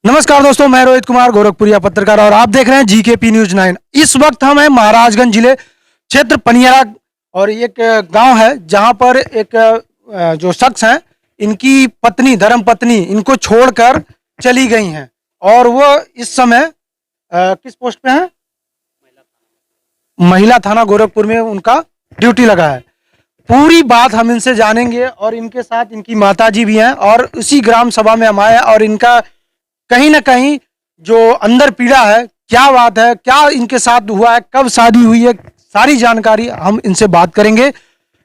नमस्कार दोस्तों, मैं रोहित कुमार गोरखपुरिया पत्रकार और आप देख रहे हैं जीकेपी न्यूज 9। इस वक्त हम हैं महाराजगंज जिले क्षेत्र पनियारा और एक गांव है जहां पर एक जो शख्स हैं, इनकी पत्नी धर्म पत्नी इनको छोड़कर चली गई हैं और वो इस समय किस पोस्ट पे हैं? महिला थाना गोरखपुर में उनका ड्यूटी लगा है। पूरी बात हम इनसे जानेंगे और इनके साथ इनकी माताजी भी हैं और उसी ग्राम सभा में हम आए और इनका कहीं ना कहीं जो अंदर पीड़ा है, क्या बात है, क्या इनके साथ हुआ है, कब शादी हुई है, सारी जानकारी हम इनसे बात करेंगे।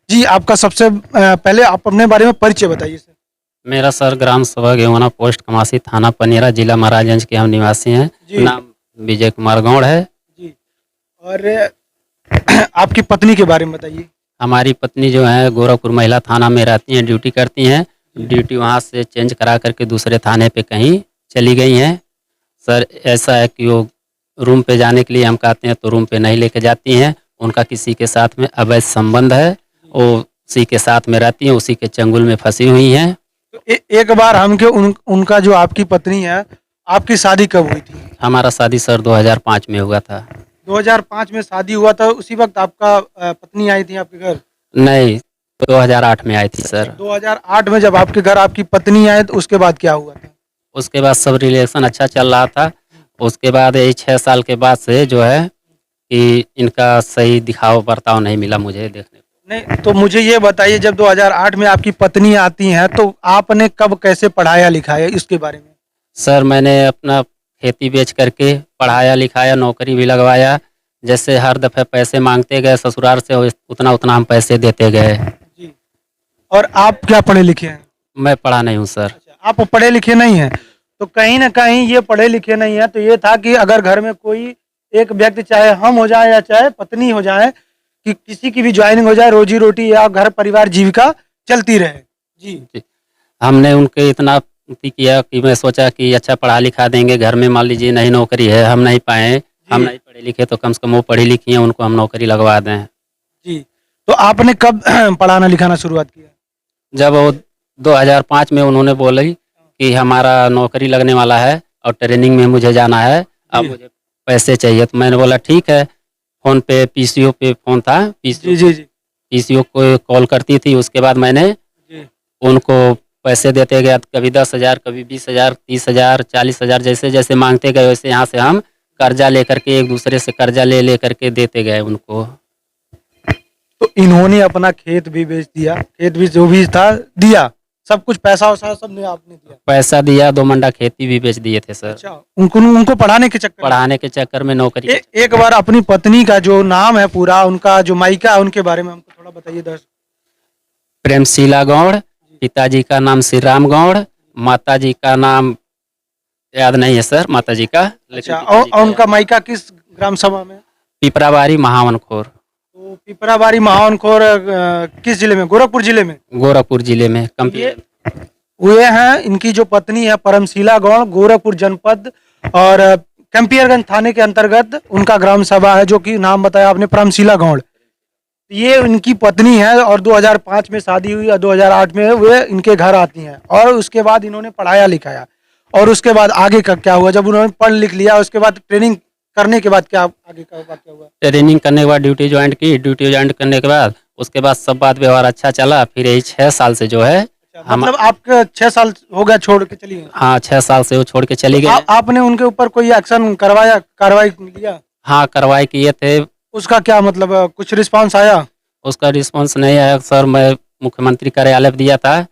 जी, आपका सबसे पहले आप अपने बारे में परिचय बताइए सर। मेरा सर ग्राम सभा गेवना पोस्ट कमासी थाना पनेरा जिला महाराजगंज के हम निवासी हैं। नाम विजय कुमार गौड़ है जी। और आपकी पत्नी के बारे में बताइए। हमारी पत्नी जो है गोरखपुर महिला थाना में रहती हैं, ड्यूटी करती हैं। ड्यूटी वहाँ से चेंज करा करके दूसरे थाने पे कहीं चली गई हैं। सर ऐसा है कि वो रूम पे जाने के लिए हम कहते हैं तो रूम पे नहीं लेके जाती हैं। उनका किसी के साथ में अवैध संबंध है, वो उसी के साथ में रहती हैं, उसी के चंगुल में फंसी हुई हैं। तो एक बार उनका जो आपकी पत्नी है, आपकी शादी कब हुई थी? हमारा शादी सर 2005 में हुआ था। 2005 में शादी हुआ था, उसी वक्त आपका पत्नी आई थी आपके घर? नहीं, 2008 में आई थी सर। 2008 में जब आपके घर आपकी पत्नी आई तो उसके बाद क्या हुआ था? उसके बाद सब रिलेशन अच्छा चल रहा था। उसके बाद यही 6 साल के बाद से जो है कि इनका सही दिखाव बर्ताव नहीं मिला मुझे देखने को। नहीं, तो मुझे ये बताइए, जब 2008 में आपकी पत्नी आती हैं तो आपने कब कैसे पढ़ाया लिखाया, इसके बारे में? सर मैंने अपना खेती बेच करके पढ़ाया लिखाया, नौकरी भी लगवाया। जैसे हर दफ़े पैसे मांगते गए ससुराल से, उतना उतना हम पैसे देते गए। जी। और आप क्या पढ़े लिखे हैं? मैं पढ़ा नहीं हूँ सर। अच्छा, आप पढ़े लिखे नहीं हैं, तो कहीं ना कहीं ये पढ़े लिखे नहीं है तो ये था कि अगर घर में कोई एक व्यक्ति, चाहे हम हो जाए या चाहे पत्नी हो जाए, कि किसी की भी ज्वाइनिंग हो जाए, रोजी रोटी या घर परिवार जीविका चलती रहे। जी। हमने उनके इतना किया कि मैं सोचा कि अच्छा पढ़ा लिखा देंगे, घर में मान लीजिए नहीं नौकरी है, हम नहीं पाए, हम नहीं पढ़े लिखे, तो कम से कम वो पढ़ी लिखी हैं, उनको हम नौकरी लगवा दें। जी, तो आपने कब पढ़ाना लिखाना शुरुआत किया? जब वो 2005 में उन्होंने बोली कि हमारा नौकरी लगने वाला है और ट्रेनिंग में मुझे जाना है, अब मुझे पैसे चाहिए, तो मैंने बोला ठीक है। फ़ोन पे पीसीओ पे फ़ोन था, पीसीओ को कॉल करती थी। उसके बाद मैंने उनको पैसे देते गया, कभी 10,000, कभी 20,000, 30,000, 40,000, जैसे जैसे मांगते गए वैसे यहाँ से हम कर्जा लेकर के एक दूसरे से कर्जा ले करके देते गए उनको। तो इन्होंने अपना खेत भी बेच दिया, खेत भी जो भी था दिया, सब कुछ पैसा वैसा सब ने आपने दिया? पैसा दिया, 2 मंडा खेती भी बेच दिए थे सर। अच्छा, उनको पढ़ाने के चक्कर में नौकरी। एक बार अपनी पत्नी का जो नाम है पूरा, उनका जो मायका है, उनके बारे में हमको थोड़ा बताइए दर्शक। प्रेमशीला गौड़, पिताजी का नाम श्री राम गौड़, माताजी का नाम याद नहीं है सर माताजी का। अच्छा, और उनका मायका किस ग्राम सभा में? पिपराबारी महावनखोर। तो पिपराबारी महावनखोर किस जिले में? गोरखपुर जिले में? गोरखपुर जिले में। हुए हैं इनकी जो पत्नी है परमशीला गौड़, गोरखपुर जनपद और कैंपियरगंज थाने के अंतर्गत उनका ग्राम सभा है, जो कि नाम बताया आपने परमशीला गौड़। ये इनकी पत्नी है और 2005 में शादी हुई और 2008 में वे इनके घर आती हैं और उसके बाद इन्होंने पढ़ाया लिखाया। और उसके बाद आगे का क्या हुआ? जब उन्होंने पढ़ लिख लिया उसके बाद ट्रेनिंग करने के बाद क्या आगे का क्या हुआ? ट्रेनिंग करने के बाद ड्यूटी ज्वाइन की। ड्यूटी ज्वाइन करने के बाद उसके बाद सब बात व्यवहार अच्छा चला। फिर यही 6 साल से जो है मतलब आपके 6 साल हो गया छोड़ के चली गई? हाँ, 6 साल से वो छोड़ के चली गई। आपने उनके ऊपर कोई एक्शन करवाया, कार्रवाई लिया? हाँ, कार्रवाई किए थे। उसका क्या मतलब, कुछ रिस्पांस आया? उसका रिस्पांस नहीं आया सर। मैं मुख्यमंत्री कार्यालय दिया था,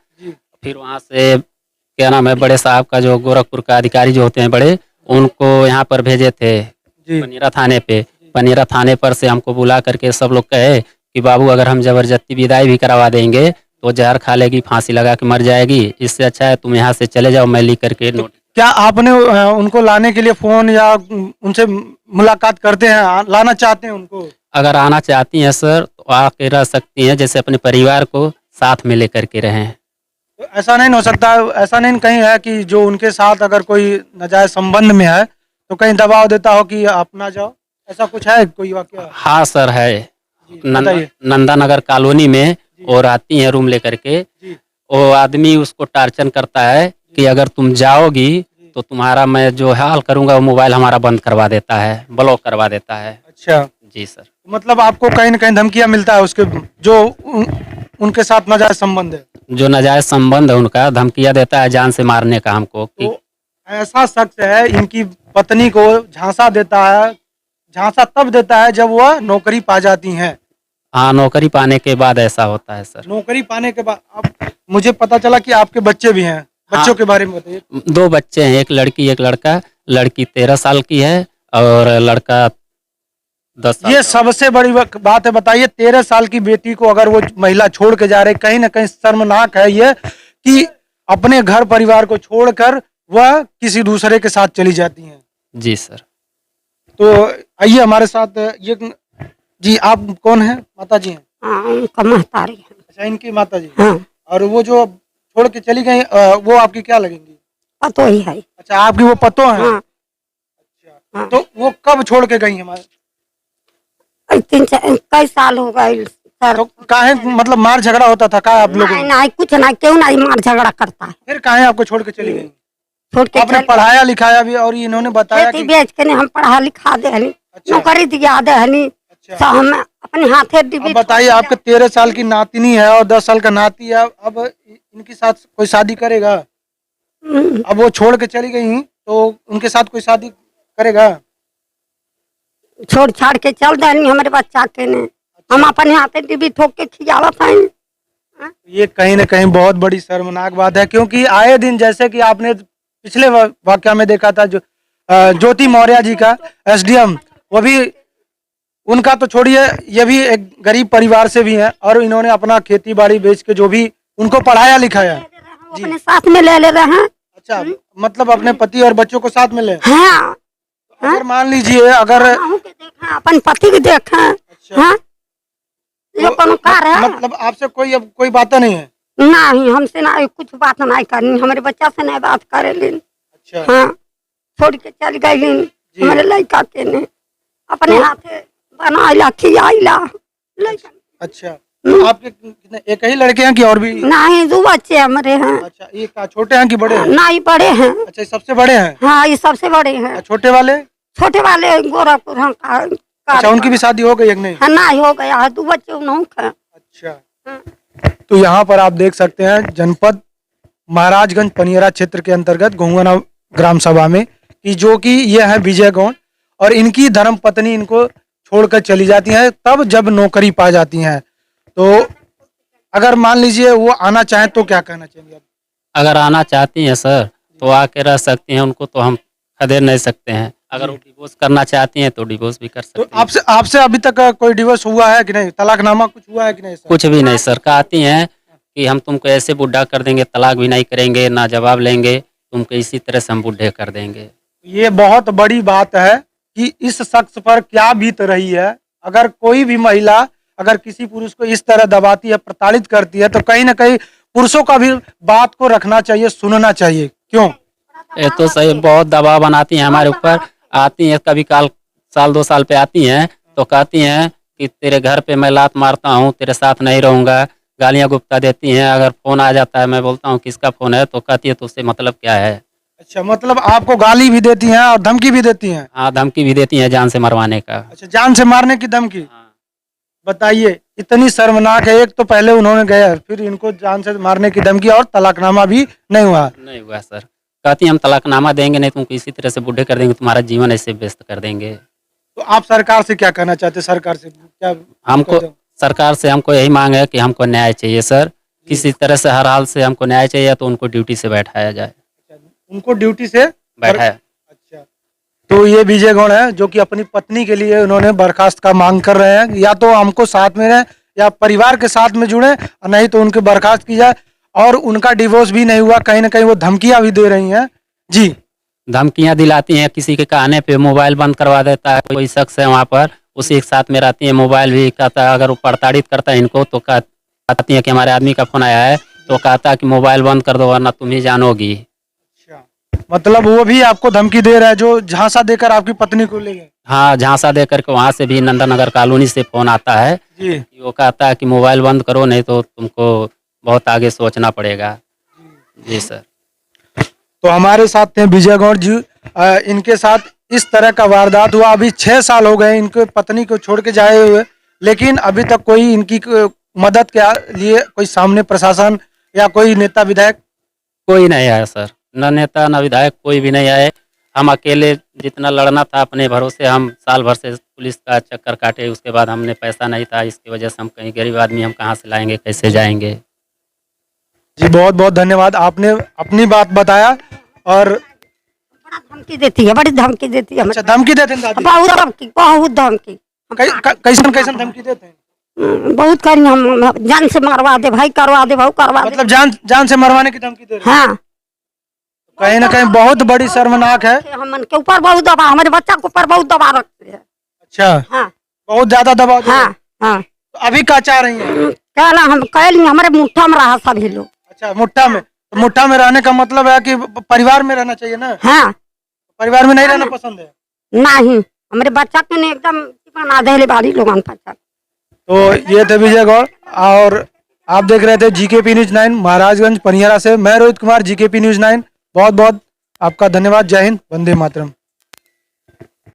फिर वहाँ से क्या नाम है बड़े साहब का, जो गोरखपुर का अधिकारी जो होते हैं बड़े, उनको यहाँ पर भेजे थे पनेरा थाने पे। पनेरा थाने पर से हमको बुला करके सब लोग कहे कि बाबू अगर हम जबरदस्ती विदाई भी करवा देंगे तो जहर खा लेगी, फांसी लगा के मर जाएगी, इससे अच्छा है तुम यहाँ से चले जाओ, मैं लिख करके नोट। क्या आपने उनको लाने के लिए फोन या उनसे मुलाकात करते हैं, लाना चाहते हैं उनको? अगर आना चाहती हैं सर तो आके रह सकती हैं, जैसे अपने परिवार को साथ में लेकर के रहें। तो ऐसा नहीं हो सकता, ऐसा नहीं कहीं है कि जो उनके साथ अगर कोई नाजायज संबंध में है तो कहीं दबाव देता हो कि आप ना जाओ, ऐसा कुछ है कोई वाकया? हाँ सर है। नंदा नगर कॉलोनी में और आती हैं रूम लेकर के। वो आदमी उसको टार्चर करता है कि अगर तुम जाओगी तो तुम्हारा मैं जो हाल करूंगा वो मोबाइल हमारा बंद करवा देता है, ब्लॉक करवा देता है। अच्छा, जी सर। मतलब आपको कहीं ना कहीं धमकियां मिलता है उसके जो उनके साथ नाजायज संबंध है। जो नाजायज संबंध है उनका धमकियां देता है जान से मारने का हमको कि तो ऐसा शख्स है इनकी पत्नी को झांसा देता है, झांसा तब देता है जब वह नौकरी पा जाती हैं। हाँ, नौकरी पाने के बाद ऐसा होता है सर। नौकरी पाने के बाद अब मुझे पता चला कि आपके बच्चे भी हैं, हाँ। बच्चों के बारे में बताइए। 2 बच्चे हैं, एक लड़की एक लड़का। लड़की 13 साल की है और लड़का 10 साल ये का। सबसे बड़ी बात है, बताइए 13 साल की बेटी को अगर वो महिला छोड़ के जा रही, कहीं ना कहीं शर्मनाक है ये कि अपने घर परिवार को छोड़कर वह किसी दूसरे के साथ चली जाती हैं। जी सर। तो आइए हमारे साथ ये जी, आप कौन है? माता जी हैं? हाँ, उनका महतारी है। अच्छा, इनकी माता जी। हाँ, और वो जो छोड़ के चली गई वो आपकी क्या लगेंगी? पतो ही है। अच्छा, आपकी वो पतो है? हाँ, अच्छा, हाँ। तो वो कब छोड़ के गई हमारे? कई साल हो गए सर। तो काहे मतलब मार झगड़ा होता था का आप लोगों नहीं में? नहीं, कुछ नहीं, क्यों नहीं मार झगड़ा करता है। फिर काहे आपको छोड़ के चली गई? छोड़ के आपने चल पढ़ाया लिखाया भी और इन्होंने बताया खेती कि बेच के नहीं हम पढ़ा लिखा दे हनी, अच्छा। नौकरी दिया दे हनी, अच्छा, सब हम अपने हाथे अब डिबी बताइए आपके 13 साल की नातिनी है और 10 साल का नाती है, अब इनके साथ कोई शादी करेगा? अब वो छोड़ के चली गई तो उनके साथ कोई शादी करेगा? छोड़ छाड़ के चल देनी हमारे बच्चा के ने, हम अपने हाथे डिबी ठोक के खियावत हैं। ये कहीं ना कहीं बहुत बड़ी शर्मनाक बात है, क्योंकि आए दिन जैसे कि आपने पिछले वाकया में देखा था जो ज्योति मौर्य जी का एसडीएम, वो भी उनका तो छोड़िए, ये भी एक गरीब परिवार से भी है और इन्होंने अपना खेती बाड़ी बेच के जो भी उनको पढ़ाया लिखाया। हम अपने साथ में ले रहे हैं। अच्छा, मतलब अपने पति और बच्चों को साथ में ले। हाँ, अगर मान लीजिए अगर हमहू के देखें, अपन पति के देखें। अच्छा, हाँ, ये कोनो कार है? मतलब आपसे कोई अब कोई बात नहीं है? नहीं, हमसे ना कुछ बात नहीं करनी, हमारे बच्चा से नहीं बात करे। अच्छा, हाँ, छोड़ के चल गई हमारे लड़का के ने, अपने हाथे बनाइला खियाइला लड़का। अच्छा, तो आपके कितने, एक ही लड़के हैं कि और भी? नहीं, 2 बच्चे हमारे हैं। अच्छा, ये का छोटे हैं कि बड़े हैं? नहीं, बड़े हैं। अच्छा, ये सबसे बड़े हैं? हाँ, ये सबसे बड़े हैं। और छोटे वाले? छोटे वाले गोरखपुर हम अच्छा, उनकी भी शादी हो गई एक नहीं? हाँ, नहीं हो गया है, 2 बच्चे उन्होंने हैं। अच्छा, हाँ। तो यहाँ पर आप देख सकते हैं जनपद महाराजगंज पनियरा क्षेत्र के अंतर्गत गोहुआना ग्राम सभा में कि जो कि ये है विजय गौड़ और इनकी धर्म पत्नी इनको छोड़कर चली जाती है तब जब नौकरी पा जाती हैं। तो अगर मान लीजिए वो आना चाहें तो क्या कहना चाहेंगे आप? अगर आना चाहती हैं सर तो आके रह सकती हैं, उनको तो हम खदेड़ नहीं सकते हैं। अगर वो डिवोर्स करना चाहती हैं तो डिवोर्स भी कर सकती तो हैं। आपसे आपसे अभी तक कोई डिवोर्स हुआ है कि नहीं? तलाकनामा कुछ हुआ है कि नहीं सर? कुछ भी नहीं सर, कहती हैं कि हम तुमको ऐसे बुढ़ा कर देंगे, तलाक भी नहीं करेंगे, ना जवाब लेंगे, तुमको इसी तरह से हम बुढ़े कर देंगे। ये बहुत बड़ी बात है कि इस शख्स पर क्या बीत रही है। अगर कोई भी महिला अगर किसी पुरुष को इस तरह दबाती है, प्रताड़ित करती है, तो कहीं ना कहीं पुरुषों का भी बात को रखना चाहिए, सुनना चाहिए। क्यों? ये तो सही, बहुत दबाव बनाती हैं हमारे ऊपर। आती हैं कभी काल, साल 2 साल पे आती हैं तो कहती हैं कि तेरे घर पे मैं लात मारता हूँ, तेरे साथ नहीं रहूंगा, गालियां गुप्ता देती हैं। अगर फोन आ जाता है, मैं बोलता हूँ किसका फोन है, तो कहती है तो उससे मतलब क्या है। अच्छा, मतलब आपको गाली भी देती हैं और धमकी भी देती हैं? हाँ, धमकी भी देती हैं जान से मरवाने का। अच्छा, जान से मारने की धमकी? हाँ। बताइए, इतनी शर्मनाक है। एक तो पहले उन्होंने गया, फिर इनको जान से मारने की धमकी और तलाकनामा भी नहीं हुआ। नहीं हुआ सर। कहती हैं हम तलाकनामा देंगे नहीं, तुमको इसी तरह से बुढ़े कर देंगे, तुम्हारा जीवन ऐसे व्यस्त कर देंगे। तो आप सरकार से क्या कहना चाहते हैं? सरकार से क्या हमको सरकार से हमको यही मांग है कि हमको न्याय चाहिए सर, किसी तरह से हर हाल से हमको न्याय चाहिए, तो उनको ड्यूटी से बैठाया जाए। उनको ड्यूटी से बैठाया। अच्छा, तो ये विजय गौड़ है जो कि अपनी पत्नी के लिए उन्होंने बर्खास्त का मांग कर रहे हैं, या तो हमको साथ में रहें या परिवार के साथ में जुड़े, नहीं तो उनके बर्खास्त की जाए। और उनका डिवोर्स भी नहीं हुआ, कहीं ना कहीं वो धमकियां भी दे रही हैं। जी, धमकियां दिलाती हैं, किसी के कहने पे मोबाइल बंद करवा देता है कोई शख्स है वहाँ पर, उसी के साथ में रहती है, मोबाइल भी कहता है, अगर वो प्रताड़ित करता है इनको तो कहती है कि हमारे आदमी का फोन आया है, तो कहता है कि मोबाइल बंद कर दो वरना तुम ही जानोगी। अच्छा, मतलब वो भी आपको धमकी दे रहा है, जो झांसा देकर आपकी पत्नी को ले गए? हाँ, झांसा दे करके वहाँ से भी नंदा नगर कॉलोनी से फोन आता है जी, कि वो कहता है कि मोबाइल बंद करो नहीं तो तुमको बहुत आगे सोचना पड़ेगा। जी सर। तो हमारे साथ थे विजय गौड़ जी। इनके साथ इस तरह का वारदात हुआ। अभी 6 साल हो गए इनके पत्नी को छोड़ के जाए हुए, लेकिन अभी तक कोई इनकी मदद के लिए कोई सामने प्रशासन या कोई नेता विधायक कोई नहीं आया सर, न नेता न विधायक, कोई भी नहीं आए। हम अकेले जितना लड़ना था अपने भरोसे, हम साल भर से पुलिस का चक्कर काटे, उसके बाद हमने पैसा नहीं था, इसकी वजह से हम कहीं गरीब आदमी हम कहाँ से लाएंगे, कैसे जाएंगे। जी बहुत बहुत धन्यवाद, आपने अपनी बात बताया। और बड़ा धमकी देती है, बड़ी धमकी देती है, अच्छा धमकी देते हैं दादी? बहुत धमकी, बहुत धमकी। कैसन कैसन धमकी देते हैं? बहुत करी, हम जान से मरवा दे भाई, करवा दे भाऊ, करवा दे। मतलब जान से मरवाने की धमकी दे रहे हैं? हाँ, कहीं ना कहीं बहुत बड़ी शर्मनाक है। हमन के ऊपर बहुत दबाव, हमारे बच्चा के ऊपर बहुत दबाव रखते हैं। अच्छा, हाँ बहुत ज्यादा दबाव दे रहे हैं। हाँ हाँ। तो अभी क्या चाह रही हैं? कहना हम कह ली, हमारे मुठ्ठा में रहा सभी लोग। अच्छा मुठ्ठा में, तो मुठ्ठा में रहने का मतलब है कि परिवार में रहना चाहिए ना? हाँ, परिवार में नहीं रहना पसंद है? नहीं, हमारे बच्चा के ने एकदम बना दे बाड़ी लोगन पचा। तो ये थे विजय गौड़, और आप देख रहे थे जीकेपी न्यूज 9 महाराजगंज पनियारा से। मैं रोहित कुमार, जीकेपी न्यूज 9। बहुत बहुत आपका धन्यवाद। जय हिंद, वंदे मातरम।